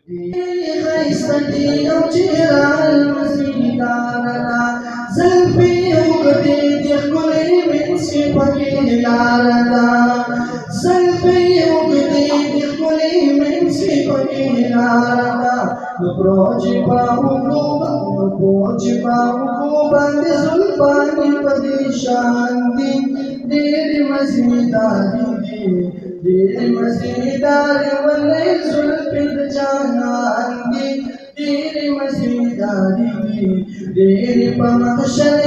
خيستي وجيران المسيدارنا زلفي وقديد يخلي من سيبكي لارنا زلفي وقديد يخلي من سيبكي لارنا نبروجي باوكوبا زلفاني بديشان دي دير مزيداري دير مزيداري والليل زلفي جانان دي دير مزيداري دير بمخشر